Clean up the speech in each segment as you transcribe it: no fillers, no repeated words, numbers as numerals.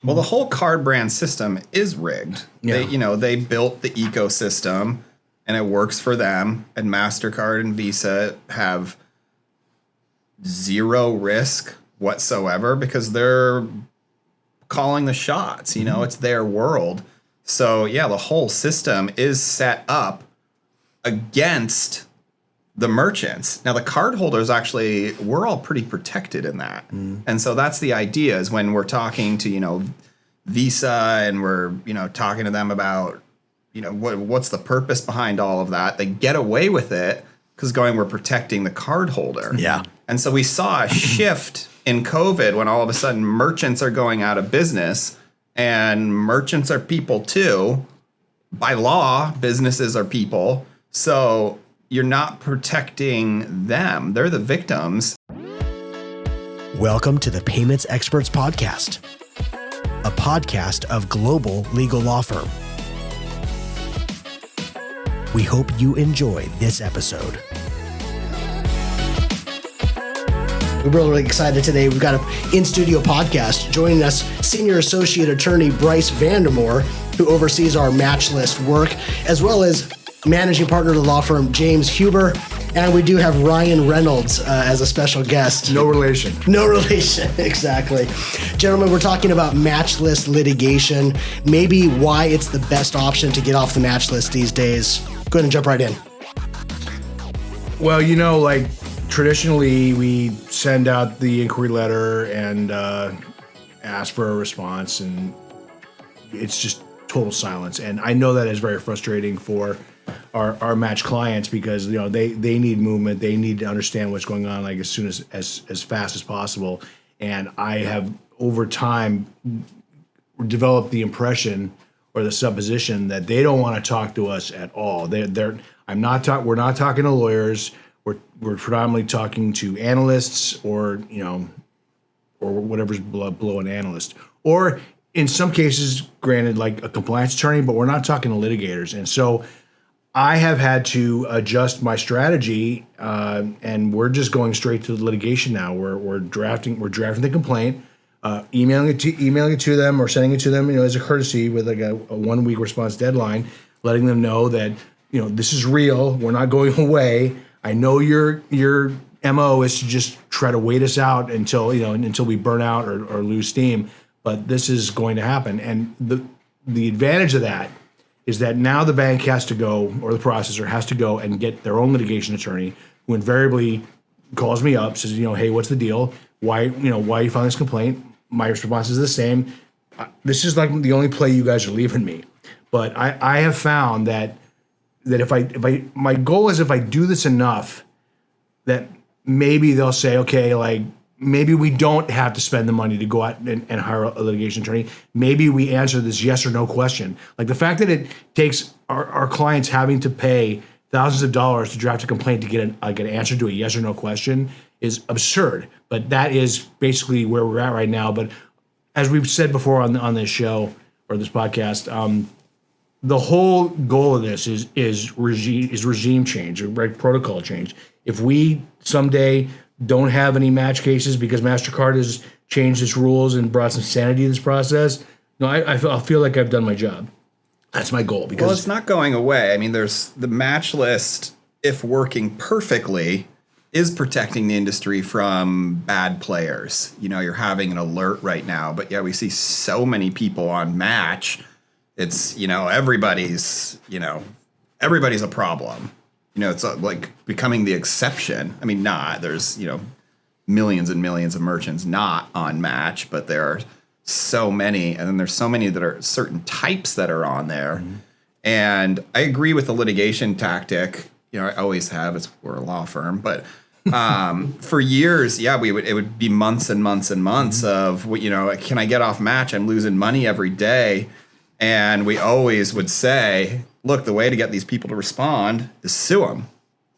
Well, the whole card brand system is rigged. Yeah. They built the ecosystem and it works for them. And Mastercard and Visa have zero risk whatsoever because they're calling the shots. It's their world. So, yeah, the whole system is set up against the merchants. Now, the cardholders actually, we're all pretty protected in that. And so that's the idea is when we're talking to, Visa and we're, talking to them about, what's the purpose behind all of that? They get away with it because we're protecting the cardholder. Yeah. And so we saw a shift in COVID when all of a sudden merchants are going out of business, and merchants are people too. By law, businesses are people. So you're not protecting them. They're the victims. Welcome to the Payments Experts Podcast, a podcast of Global Legal Law Firm. We hope you enjoy this episode. We're really excited today. We've got an in-studio podcast. Joining us, Senior Associate Attorney Bryce Vandermoor, who oversees our match list work, as well as Managing Partner of the law firm, James Huber. And we do have Ryan Reynolds as a special guest. No relation. No relation, exactly. Gentlemen, we're talking about match list litigation, maybe why it's the best option to get off the match list these days. Go ahead and jump right in. Well, traditionally we send out the inquiry letter and ask for a response, and it's just total silence. And I know that is very frustrating for our match clients because they need movement, they need to understand what's going on as soon as fast as possible. And I have over time developed the impression or the supposition that they don't want to talk to us at all. We're not talking to lawyers. We're predominantly talking to analysts or whatever's below an analyst, or in some cases, granted, like a compliance attorney, but we're not talking to litigators. And so I have had to adjust my strategy, and we're just going straight to the litigation now. We're drafting the complaint, emailing it to them or sending it to them, as a courtesy with a 1 week response deadline, letting them know that this is real. We're not going away. I know your MO is to just try to wait us out until we burn out or lose steam, but this is going to happen. And the advantage of that is that now the bank has to go, or the processor has to go and get their own litigation attorney, who invariably calls me up, says, hey, what's the deal? Why are you filing this complaint? My response is the same. This is like the only play you guys are leaving me. But I have found that if my goal is if I do this enough, that maybe they'll say, okay, maybe we don't have to spend the money to go out and hire a litigation attorney. Maybe we answer this yes or no question. Like the fact that it takes our clients having to pay thousands of dollars to draft a complaint to get an answer to a yes or no question is absurd. But that is basically where we're at right now. But as we've said before on this show or this podcast, the whole goal of this is regime change, right? Protocol change. If we someday don't have any match cases because Mastercard has changed its rules and brought some sanity to this process, I feel like I've done my job. That's my goal. Because it's not going away. I mean, there's the match list, if working perfectly, is protecting the industry from bad players. You're having an alert right now, but yeah, we see so many people on match. It's, everybody's a problem. It's like becoming the exception. I mean, there's, millions and millions of merchants not on match, but there are so many. And then there's so many that are certain types that are on there. Mm-hmm. And I agree with the litigation tactic. I always have. We're a law firm, but for years, it would be months and months and months of, can I get off match? I'm losing money every day. And we always would say, look, the way to get these people to respond is sue them.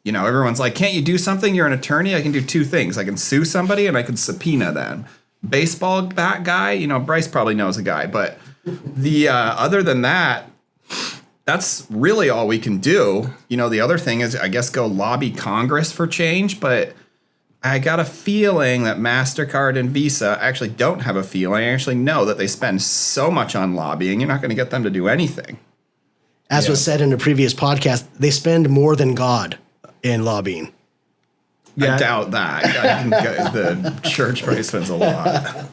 Everyone's like, can't you do something? You're an attorney. I can do two things. I can sue somebody and I can subpoena them. Baseball bat guy, Bryce probably knows a guy. But the other than that, that's really all we can do. The other thing is, I guess, go lobby Congress for change. But I got a feeling that Mastercard and Visa actually don't have a feeling. I actually know that they spend so much on lobbying. You're not going to get them to do anything. As was said in a previous podcast, they spend more than God in lobbying. I doubt that. The church probably spends a lot.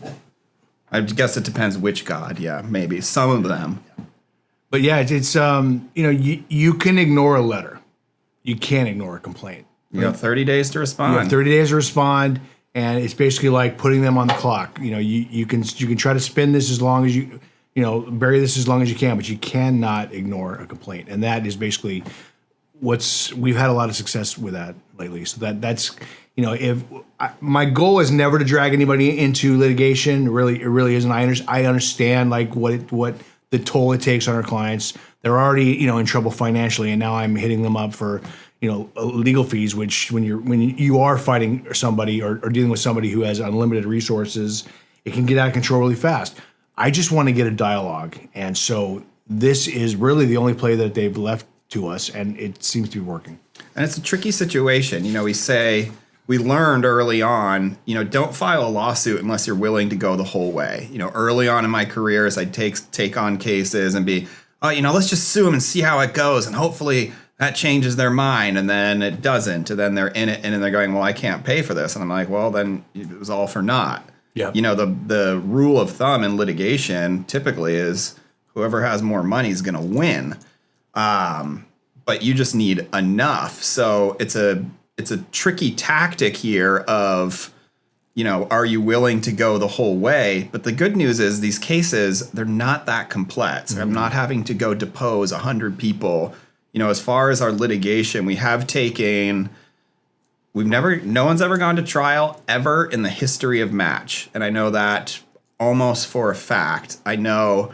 I guess it depends which God. Yeah, maybe some of them. But yeah, it's you can ignore a letter, you can't ignore a complaint. You got 30 days to respond. You have 30 days to respond, and it's basically like putting them on the clock. You can try to spin this as long as bury this as long as you can, but you cannot ignore a complaint, and that is basically we've had a lot of success with that lately. So that's my goal is never to drag anybody into litigation. It really isn't. I understand like what the toll it takes on our clients. They're already in trouble financially, and now I'm hitting them up for legal fees. Which when you are fighting somebody or dealing with somebody who has unlimited resources, it can get out of control really fast. I just want to get a dialogue, and so this is really the only play that they've left to us, and it seems to be working. And it's a tricky situation. We learned early on, don't file a lawsuit unless you're willing to go the whole way. Early on in my career, I'd take on cases and be, let's just sue them and see how it goes, and hopefully that changes their mind, and then it doesn't, and then they're in it, and then they're going, well, I can't pay for this, and I'm like, well, then it was all for naught. Yeah. The rule of thumb in litigation typically is whoever has more money is going to win, but you just need enough. So it's a tricky tactic here of, are you willing to go the whole way? But the good news is these cases, they're not that complex. Mm-hmm. I'm not having to go depose 100 people. As far as our litigation, no one's ever gone to trial ever in the history of Match. And I know that almost for a fact. I know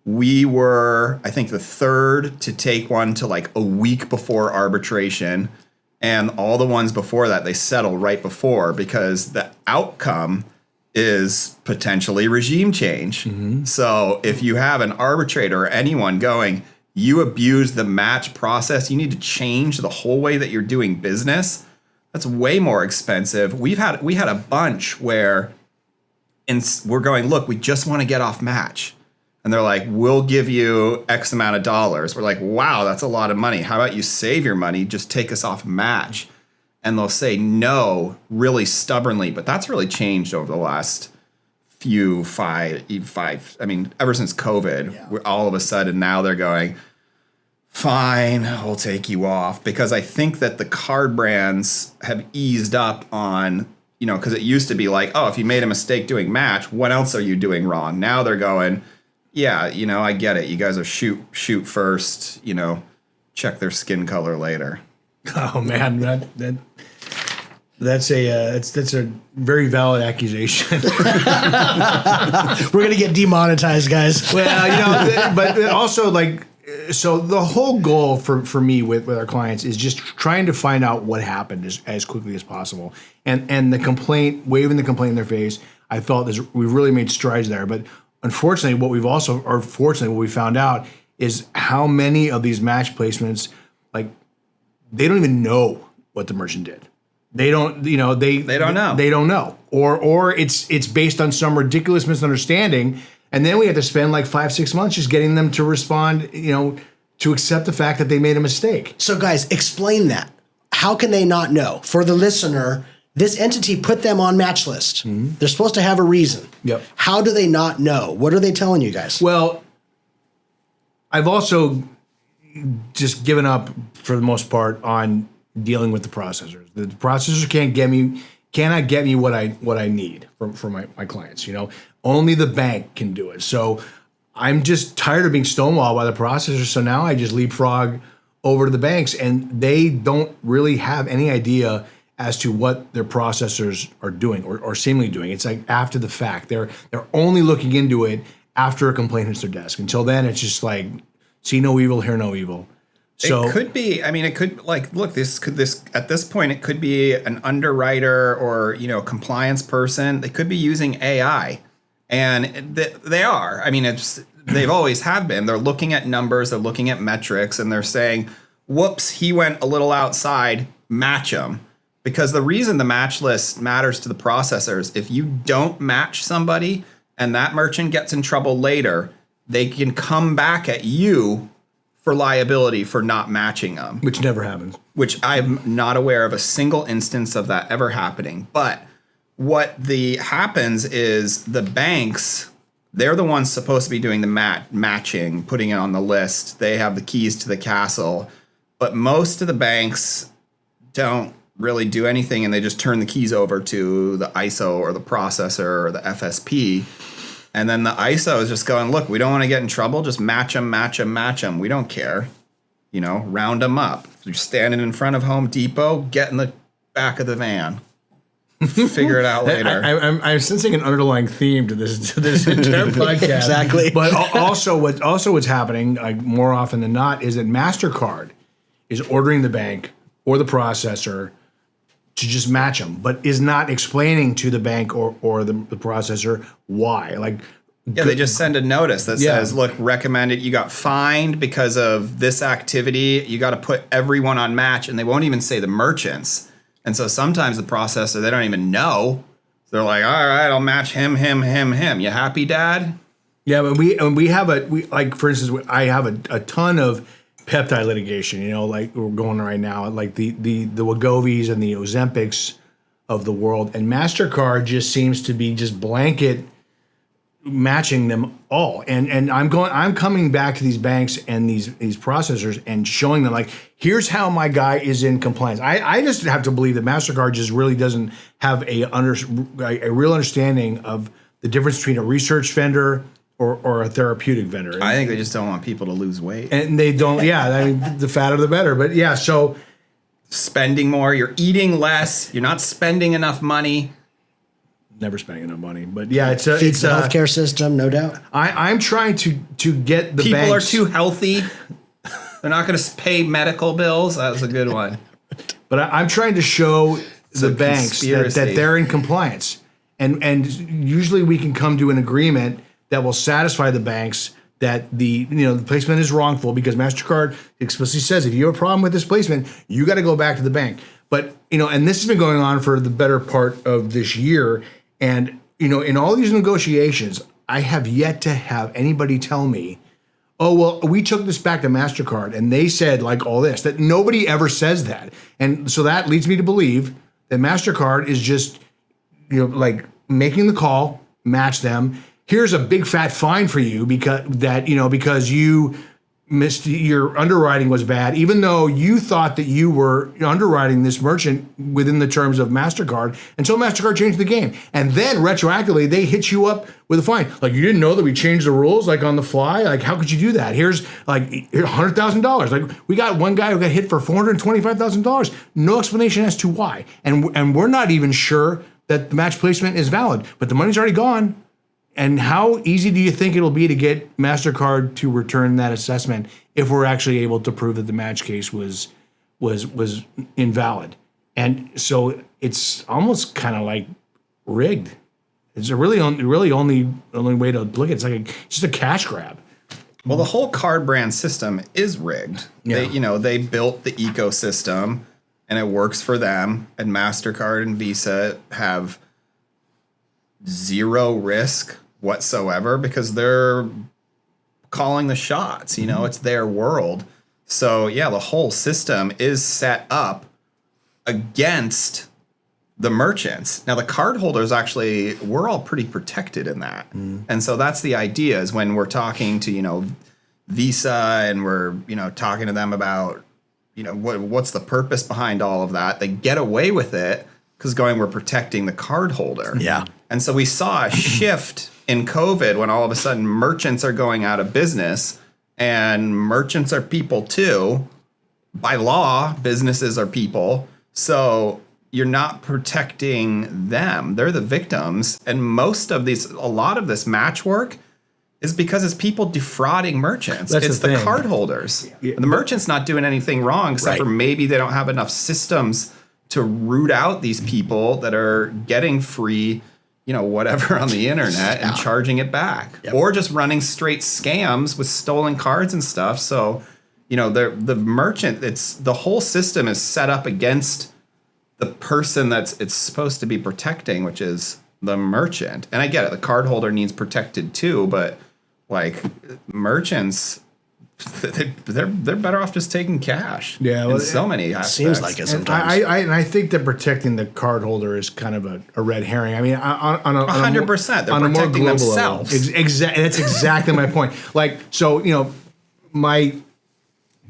we were, I think, the third to take one to like a week before arbitration. And all the ones before that, they settle right before because the outcome is potentially regime change. Mm-hmm. So if you have an arbitrator or anyone going, you abuse the match process, you need to change the whole way that you're doing business, that's way more expensive. We had a bunch where we're going, look, we just want to get off Match. And they're like, we'll give you X amount of dollars. We're like, wow, that's a lot of money. How about you save your money, just take us off Match? And they'll say no really stubbornly. But that's really changed over the last ever since COVID. We're all of a sudden now they're going, fine, we'll take you off. Because I think that the card brands have eased up on, because it used to be like, oh, if you made a mistake doing Match, what else are you doing wrong? Now they're going, yeah, I get it. You guys are shoot first, check their skin color later. Oh man, that's a very valid accusation. We're gonna get demonetized, guys. Well, but also so the whole goal for me with our clients is just trying to find out what happened as quickly as possible. And waving the complaint in their face, I felt we've really made strides there. But unfortunately, what we found out is how many of these match placements, they don't even know what the merchant did. They don't know. They don't know. Or it's based on some ridiculous misunderstanding. And then we have to spend 5-6 months just getting them to respond, to accept the fact that they made a mistake. So guys, explain that. How can they not know? For the listener, this entity put them on match list. Mm-hmm. They're supposed to have a reason. Yep. How do they not know? What are they telling you guys? Well, I've also just given up for the most part on dealing with the processors. The processors cannot get me what I need for my clients. Only the bank can do it. So I'm just tired of being stonewalled by the processors. So now I just leapfrog over to the banks, and they don't really have any idea as to what their processors are doing or seemingly doing. It's after the fact. They're only looking into it after a complaint hits their desk. Until then, it's just see no evil, hear no evil. So it could be. I mean, it could look. This at this point, it could be an underwriter or compliance person. They could be using AI, and they are. I mean, they've always have been. They're looking at numbers. They're looking at metrics, and they're saying, "Whoops, he went a little outside. Match him." Because the reason the match list matters to the processors, if you don't match somebody and that merchant gets in trouble later, they can come back at you for liability for not matching them. Which never happens. Which I'm not aware of a single instance of that ever happening. But what happens is the banks, they're the ones supposed to be doing the matching, putting it on the list. They have the keys to the castle. But most of the banks don't really do anything, and they just turn the keys over to the ISO or the processor or the FSP. And then the ISO is just going, look, we don't want to get in trouble. Just match them, match them, match them. We don't care. You know, round them up. You're standing in front of Home Depot, get in the back of the van. Figure it out later. I'm sensing an underlying theme to this entire podcast. Exactly. But also what's happening, like, more often than not, is that Mastercard is ordering the bank or the processor to just match them, but is not explaining to the bank or the processor why. Like, yeah, they just send a notice that says, look, recommended, you got fined because of this activity. You got to put everyone on match, and they won't even say the merchants. And so sometimes the processor, they don't even know. They're like, all right, I'll match him. You happy, Dad? Yeah, but we have for instance, I have a ton of peptide litigation, you know, like we're going right now, like the Wegovy's and the Ozempics of the world, and Mastercard just seems to be just blanket matching them all. And I'm coming back to these banks and these processors and showing them, like, here's how my guy is in compliance. I just have to believe that Mastercard just really doesn't have a real understanding of the difference between a research vendor or a therapeutic vendor. I think they just don't want people to lose weight. And they don't, I mean, the fatter the better. But yeah, so spending more, you're eating less, you're not spending enough money. Never spending enough money. But yeah, it's feeds the healthcare system, no doubt. I'm trying to get the people banks. Are too healthy. They're not going to pay medical bills. That was a good one. But I'm trying to show the banks that they're in compliance. And usually we can come to an agreement that will satisfy the banks that the placement is wrongful, because Mastercard explicitly says if you have a problem with this placement, you got to go back to the bank. But and this has been going on for the better part of this year, and in all these negotiations, I have yet to have anybody tell me, oh, well, we took this back to Mastercard and they said like all this. That nobody ever says that, and so that leads me to believe that Mastercard is just like making the call, match them. Here's a big fat fine for you because you missed, your underwriting was bad, even though you thought that you were underwriting this merchant within the terms of Mastercard, until Mastercard changed the game. And then retroactively, they hit you up with a fine. Like, you didn't know that we changed the rules like on the fly? Like, how could you do that? Here's like $100,000. Like, we got one guy who got hit for $425,000. No explanation as to why. And we're not even sure that the match placement is valid, but the money's already gone. And how easy do you think it'll be to get Mastercard to return that assessment if we're actually able to prove that the match case was invalid? And so it's almost kind of like rigged. It's a really only way to look at it. It's like just a cash grab. Well, the whole card brand system is rigged. Yeah. They built the ecosystem and it works for them. And MasterCard and Visa have zero risk whatsoever because they're calling the shots. It's their world. So yeah, the whole system is set up against the merchants. Now the cardholders, actually, we're all pretty protected in that. And so that's the idea, is when we're talking to Visa and we're talking to them about what's the purpose behind all of that, they get away with it because we're protecting the cardholder. Yeah. And so we saw a shift in COVID when all of a sudden merchants are going out of business, and merchants are people too. By law, businesses are people. So you're not protecting them. They're the victims. And a lot of this match work is because it's people defrauding merchants. That's it's the cardholders. Yeah. The merchant's not doing anything wrong, except for maybe they don't have enough systems to root out these people that are getting free, whatever on the internet and charging it back. Yep. Or just running straight scams with stolen cards and stuff. So, the merchant, the whole system is set up against the person it's supposed to be protecting, which is the merchant. And I get it, the cardholder needs protected too, but like merchants, they're better off just taking cash. Yeah, well, in so many aspects. Seems like it And sometimes. I think that protecting the cardholder is kind of a red herring. I mean, on a 100%. They're on a more protecting global themselves. level. Exactly. That's exactly my point. Like, so my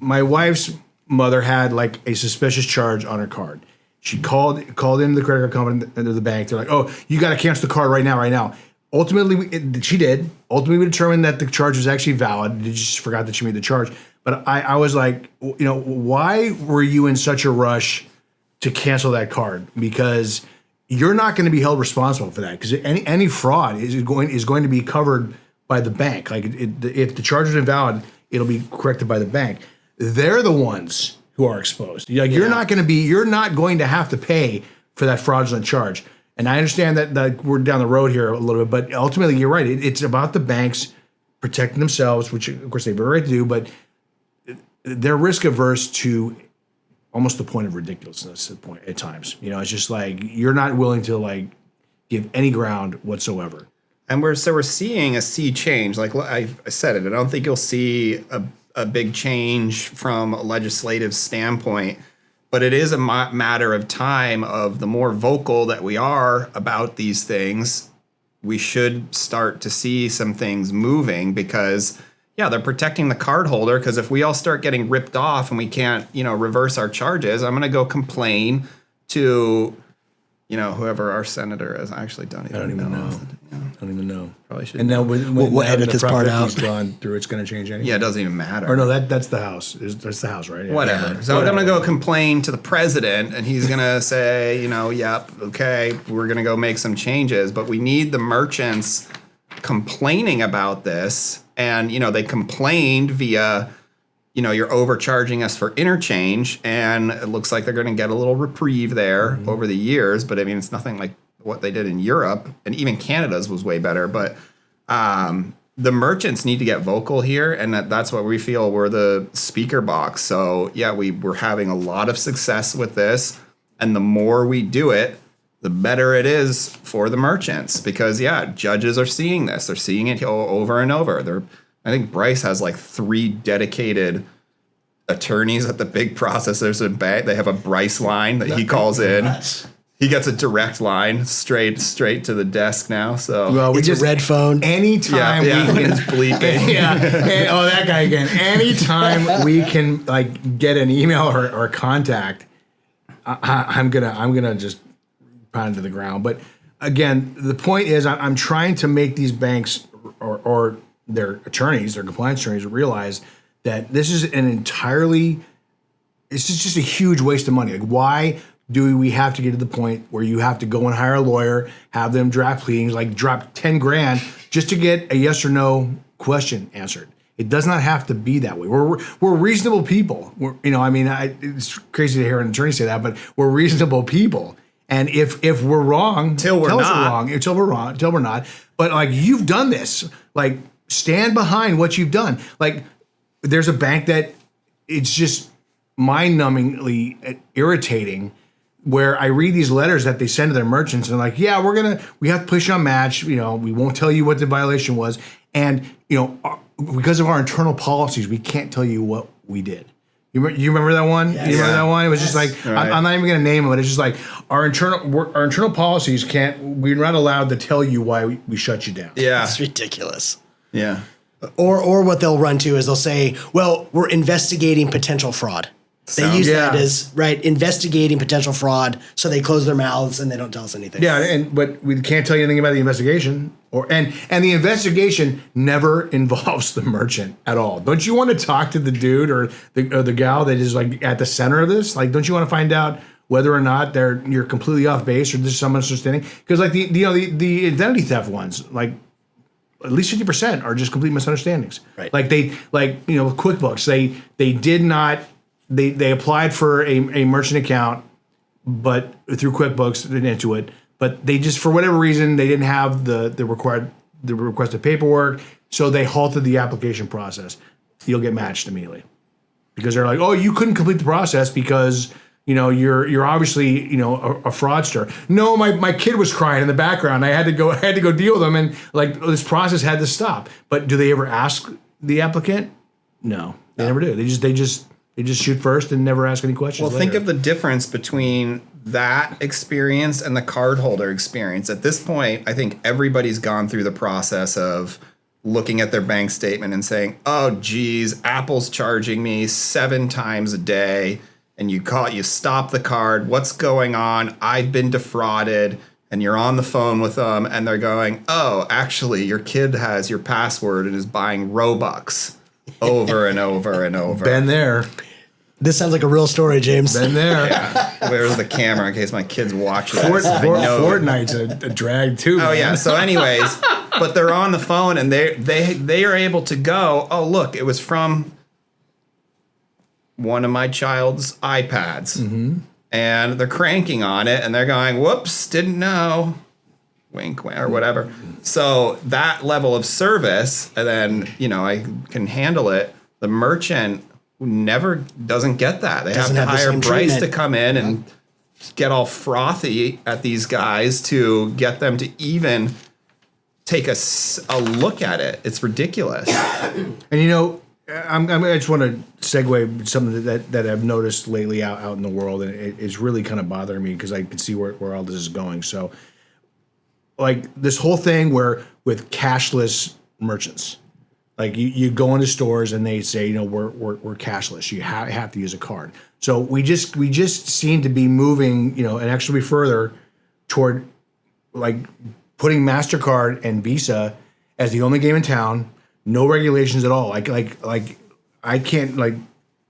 wife's mother had like a suspicious charge on her card. She called into the credit card company, into the bank. They're like, "Oh, you got to cancel the card right now." Ultimately, she did. Ultimately, we determined that the charge was actually valid. They just forgot that she made the charge. But I was like, why were you in such a rush to cancel that card? Because you're not going to be held responsible for that. Because any fraud is going to be covered by the bank. Like if the charge is invalid, it'll be corrected by the bank. They're the ones who are exposed. Like you're not going to have to pay for that fraudulent charge. And I understand that we're down the road here a little bit, but ultimately you're right. It's about the banks protecting themselves, which of course they have a right to do, but they're risk averse to almost the point of ridiculousness at times. It's just like you're not willing to like give any ground whatsoever. And we're seeing a sea change. Like I said it, I don't think you'll see a big change from a legislative standpoint, but it is a matter of time. Of the more vocal that we are about these things, we should start to see some things moving because, they're protecting the cardholder. Because if we all start getting ripped off and we can't, reverse our charges, I'm going to go complain to, whoever our senator is. I actually don't even know. I don't even know. Probably should. And now when we'll edit this part out. Gone through, it's going to change anything. Yeah, it doesn't even matter. Or no, that's the House. That's the House, right? Yeah. Whatever. So I'm going to go complain to the president, and he's going to say, yep, okay, we're going to go make some changes. But we need the merchants complaining about this. And, they complained via, you're overcharging us for interchange. And it looks like they're going to get a little reprieve there over the years. But, I mean, it's nothing like what they did in Europe. And even Canada's was way better. But the merchants need to get vocal here. And that's what we feel. We're the speaker box. So, we're having a lot of success with this. And the more we do it, the better it is for the merchants because, judges are seeing this. They're seeing it over and over. I think Bryce has like 3 dedicated attorneys at the big processors and bank. They have a Bryce line that he calls in. He gets a direct line straight to the desk now. So it's a red phone. Anytime we can bleeping. That guy again. Anytime we can like get an email or contact, I'm gonna just pound to the ground. But again, the point is I'm trying to make these banks or their attorneys, their compliance attorneys realize that this is it's just a huge waste of money. Like why do we have to get to the point where you have to go and hire a lawyer, have them draft pleadings, like drop 10 grand just to get a yes or no question answered? It does not have to be that way. We're reasonable people. It's crazy to hear an attorney say that, but we're reasonable people. And if we're wrong, tell us we're wrong. Until we're not. But like you've done this, like stand behind what you've done. Like there's a bank that it's just mind-numbingly irritating where I read these letters that they send to their merchants and like, we have to place you on match. We won't tell you what the violation was. And, because of our internal policies, we can't tell you what we did. You remember that one? Yes. You remember that one? It was just like, right. I'm not even going to name it, but it's just like our internal policies we're not allowed to tell you why we shut you down. Yeah. It's ridiculous. Yeah. Or what they'll run to is they'll say, well, we're investigating potential fraud. They use that as, investigating potential fraud, so they close their mouths and they don't tell us anything. Yeah, but we can't tell you anything about the investigation. And the investigation never involves the merchant at all. Don't you want to talk to the dude or the gal that is like at the center of this? Like, don't you want to find out whether or not you're completely off base or there's some misunderstanding? Because like the identity theft ones, like at least 50% are just complete misunderstandings. Right. Like QuickBooks, they did not. They applied for a merchant account, but through QuickBooks and Intuit, but they just for whatever reason they didn't have the requested paperwork, so they halted the application process. You'll get matched immediately because they're like, oh, you couldn't complete the process because you're obviously, a fraudster. No, my kid was crying in the background. I had to go deal with them, and like this process had to stop. But do they ever ask the applicant? No, they never do. They just shoot first and never ask any questions. Well, think of the difference between that experience and the cardholder experience. At this point, I think everybody's gone through the process of looking at their bank statement and saying, "Oh, geez, Apple's charging me 7 times a day." And you stop the card. What's going on? I've been defrauded. And you're on the phone with them, and they're going, "Oh, actually, your kid has your password and is buying Robux over and over and over." Been there. This sounds like a real story, James. Been there. Yeah. Where's the camera in case my kids watch this? Fortnite's a drag too. Oh, man. yeah. So anyways, but they're on the phone, and they are able to go, "Oh, look, it was from one of my child's iPads." Mm-hmm. And they're cranking on it, and they're going, "Whoops, didn't know," wink, wink, or whatever. So that level of service, and then, I can handle it. The merchant never doesn't get that. They have to hire Bryce to come in and get all frothy at these guys to get them to even take a look at it. It's ridiculous. And I just want to segue something that I've noticed lately out in the world, and it is really kind of bothering me because I can see where all this is going. So, like this whole thing with cashless merchants, like you go into stores and they say, we're cashless. You have to use a card. So we just seem to be moving, inexorably further toward like putting Mastercard and Visa as the only game in town. No regulations at all. Like I can't, like,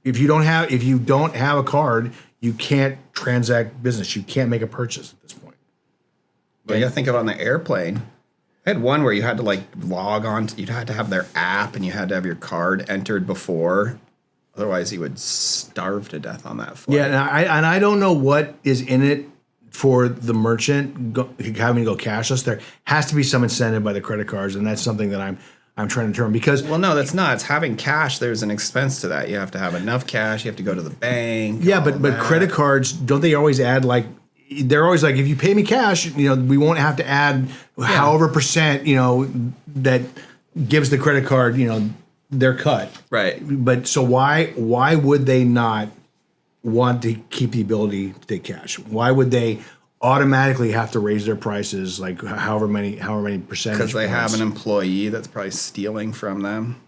if you don't have a card, you can't transact business. You can't make a purchase at this point. But you got to think of on the airplane. I had one where you had to like log on. You had to have their app, and you had to have your card entered before. Otherwise, you would starve to death on that flight. Yeah, and I don't know what is in it for the merchant having to go cashless. There has to be some incentive by the credit cards, and that's something that I'm trying to determine because... Well, no, that's not. It's having cash. There's an expense to that. You have to have enough cash. You have to go to the bank. Yeah, but credit cards, don't they always add like... They're always like, if you pay me cash, we won't have to add however percent, that gives the credit card, their cut. Right. But so why would they not want to keep the ability to take cash? Why would they automatically have to raise their prices like however many percentage? Because they have an employee that's probably stealing from them.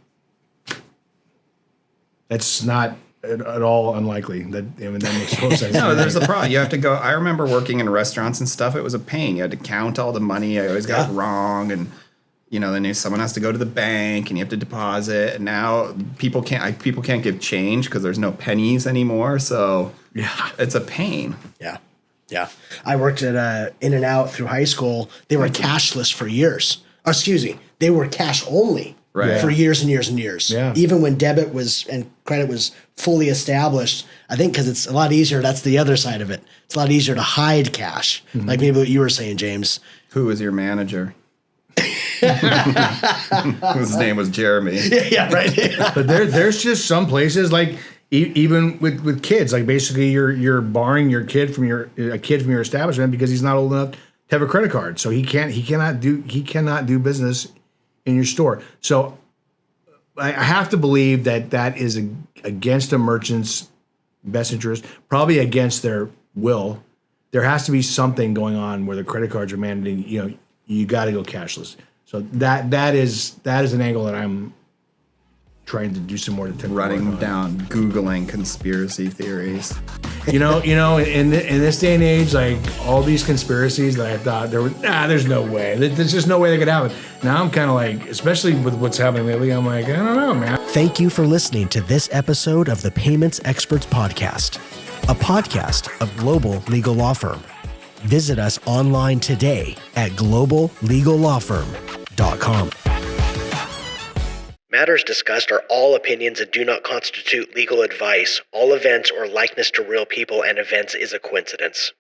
That's not at all unlikely. That makes total sense. No, there's a problem. You have to go. I remember working in restaurants and stuff. It was a pain. You had to count all the money. I always got it wrong, and then someone has to go to the bank and you have to deposit. And now people can't give change because there's no pennies anymore. So it's a pain. Yeah. Yeah. I worked at In-N-Out through high school. They were cashless for years. Or, excuse me, they were cash only for years and years and years. Yeah. Even when debit and credit was fully established, I think because it's a lot easier. That's the other side of it. It's a lot easier to hide cash. Mm-hmm. Like maybe what you were saying, James. Who was your manager? Whose name was Jeremy. Yeah, right. But there's just some places like even with kids, like basically you're barring a kid from your establishment because he's not old enough to have a credit card, so he cannot do business in your store. So I have to believe that is against a merchant's best interest, probably against their will. There has to be something going on where the credit cards are mandating. You got to go cashless. So that is an angle that I'm trying to do some more detective running down, Googling conspiracy theories. In this day and age, like all these conspiracies that I thought there's no way. There's just no way they could happen. Now I'm kind of like, especially with what's happening lately, I'm like, I don't know, man. Thank you for listening to this episode of the Payments Experts Podcast, a podcast of Global Legal Law Firm. Visit us online today at globallegallawfirm.com. Matters discussed are all opinions and do not constitute legal advice. All events or likeness to real people and events is a coincidence.